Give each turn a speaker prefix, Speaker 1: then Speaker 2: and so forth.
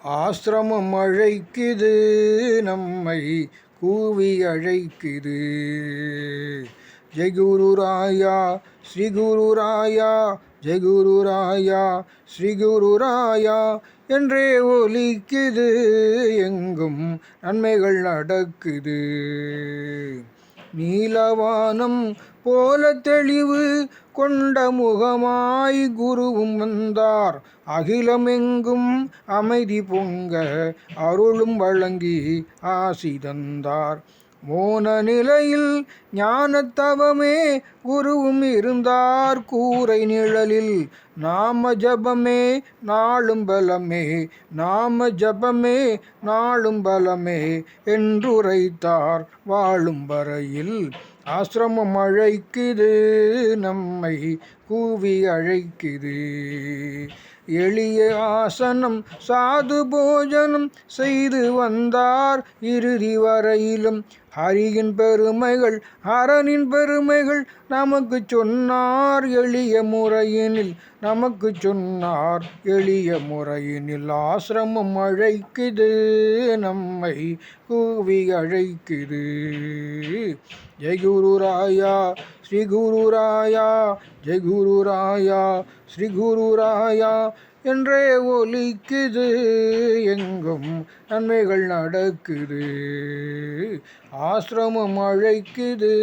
Speaker 1: ஆசிரமம் அழைக்குது, நம்மை கூவி அழைக்குது. ஜெய் குரு ராயா ஸ்ரீ குரு ராயா, ஜெய் குரு ராயா ஸ்ரீ குரு ராயா என்றே ஒலிக்குது. எங்கும் நன்மைகள் நடக்குது. நீலவானம் போல தெளிவு கொண்ட முகமாய் குருவும் வந்தார். அகிலமெங்கும் அமைதி பொங்க அருளும் வழங்கி ஆசி தந்தார். மோன நிலையில் ஞானத்தவமே குருவும் இருந்தார். கூரை நிழலில் நாம ஜபமே நாளும் பலமே, நாம ஜபமே நாளும் பலமே என்றுரைத்தார். வாழும் வரையில் ஆசிரமம் அழைக்குது, நம்மை கூவி அழைக்குது. எளிய ஆசனம் சாது போஜனம் செய்து வந்தார். இறுதி வரையிலும் ஹரியின் பெருமைகள் அரணின் பெருமைகள் நமக்கு சொன்னார். எளிய முறையினில் நமக்கு சொன்னார். எளிய முறையினில் ஆசிரமம் அழைக்குது, நம்மை கூவி அழைக்குது. ஜெய் குரு ராயா ஸ்ரீ குரு ராயா, ஜெய் குரு ராயா ஸ்ரீ குரு ராயா என்றே ஒலிக்குது. எங்கும் நன்மைகள் நடக்குது. ஆசிரமம் அழைக்குது.